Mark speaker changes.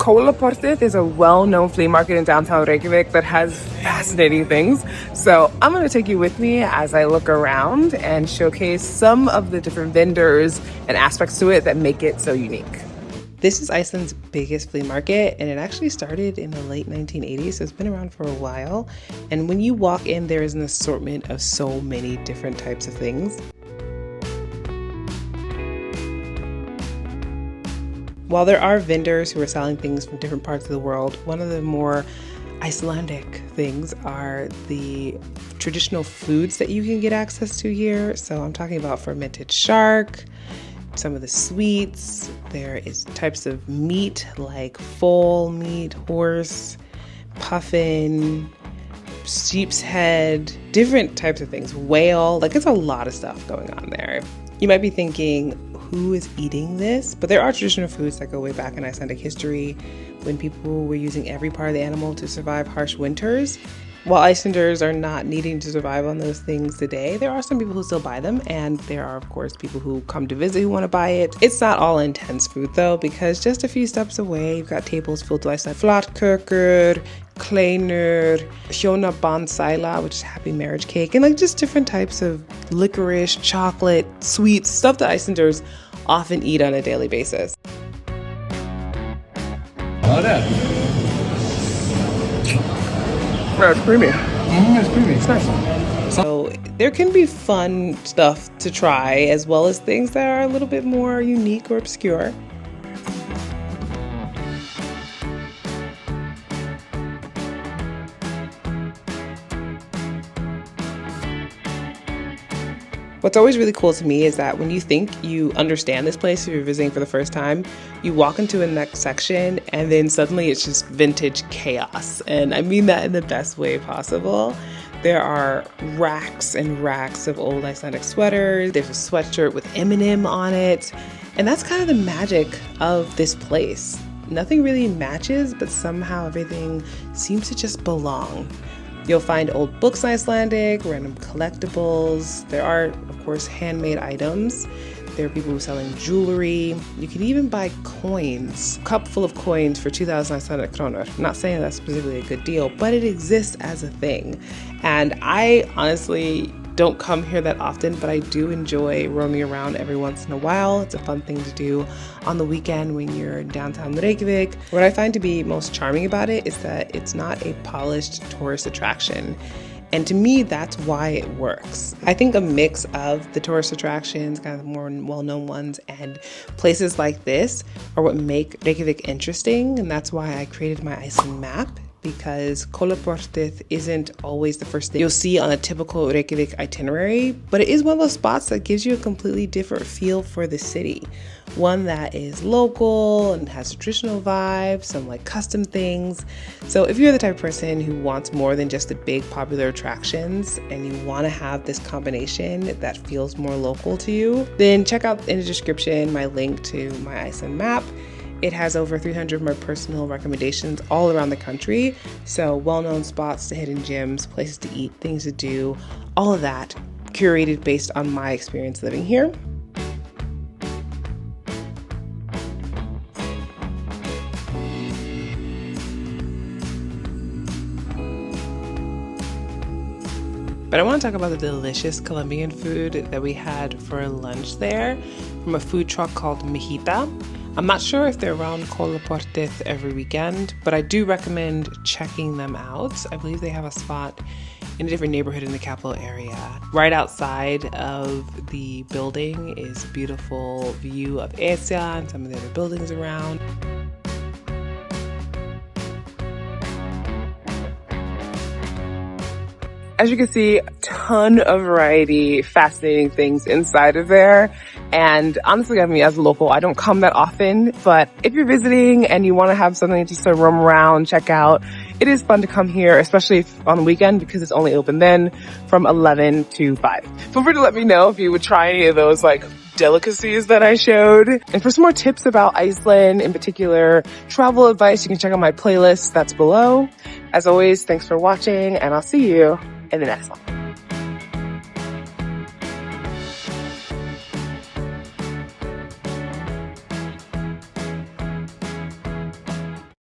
Speaker 1: Kolaportið is a well-known flea market in downtown Reykjavik that has fascinating things. So I'm going to take you with me as I look around and showcase some of the different vendors and aspects to it that make it so unique. This is Iceland's biggest flea market, and it actually started in the late 1980s, so it's been around for a while. And when you walk in, there is an assortment of so many different types of things. While there are vendors who are selling things from different parts of the world, one of the more Icelandic things are the traditional foods that you can get access to here. So I'm talking about fermented shark, some of the sweets. There is types of meat like foal meat, horse, puffin, sheep's head, different types of things, whale. Like, it's a lot of stuff going on there. You might be thinking, who is eating this? But there are traditional foods that go way back in Icelandic history when people were using every part of the animal to survive harsh winters. While Icelanders are not needing to survive on those things today, there are some people who still buy them, and there are, of course, people who come to visit who want to buy it. It's not all intense food, though, because just a few steps away, you've got tables filled with Iceland flatkökur, kleinur, hjónabandsæla, which is happy marriage cake, and like just different types of licorice, chocolate, sweets, stuff that Icelanders often eat on a daily basis.
Speaker 2: Oh, that.
Speaker 1: Oh, it's creamy.
Speaker 2: It's creamy. It's nice.
Speaker 1: So there can be fun stuff to try, as well as things that are a little bit more unique or obscure. What's always really cool to me is that when you think you understand this place, if you're visiting for the first time, you walk into a next section and then suddenly it's just vintage chaos. And I mean that in the best way possible. There are racks and racks of old Icelandic sweaters. There's a sweatshirt with Eminem on it. And that's kind of the magic of this place. Nothing really matches, but somehow everything seems to just belong. You'll find old books in Icelandic, random collectibles. There are, of course, handmade items. There are people who are selling jewelry. You can even buy coins, a cup full of coins for 2,000 Icelandic kronur. I'm not saying that's specifically a good deal, but it exists as a thing. And I honestly don't come here that often, but I do enjoy roaming around every once in a while. It's a fun thing to do on the weekend when you're in downtown Reykjavik. What I find to be most charming about it is that it's not a polished tourist attraction. And to me, that's why it works. I think a mix of the tourist attractions, kind of the more well-known ones, and places like this are what make Reykjavik interesting. And that's why I created my Iceland Map, because Kolaportið isn't always the first thing you'll see on a typical Reykjavik itinerary, but it is one of those spots that gives you a completely different feel for the city. One that is local and has a traditional vibe, some like custom things. So if you're the type of person who wants more than just the big popular attractions and you want to have this combination that feels more local to you, then check out in the description my link to my Iceland Map. It has over 300 of my personal recommendations all around the country. So well-known spots to hidden gems, places to eat, things to do, all of that curated based on my experience living here. But I want to talk about the delicious Colombian food that we had for lunch there from a food truck called Mejita. I'm not sure if they're around Kolaportið every weekend, but I do recommend checking them out. I believe they have a spot in a different neighborhood in the capital area. Right outside of the building is a beautiful view of Esja and some of the other buildings around. As you can see, a ton of variety, fascinating things inside of there. And honestly, I mean, as a local, I don't come that often, but if you're visiting and you want to have something just to roam around, check out, it is fun to come here, especially on the weekend because it's only open then from 11 to 5. Feel free to let me know if you would try any of those like delicacies that I showed. And for some more tips about Iceland, in particular travel advice, you can check out my playlist that's below. As always, thanks for watching, and I'll see you in the next one.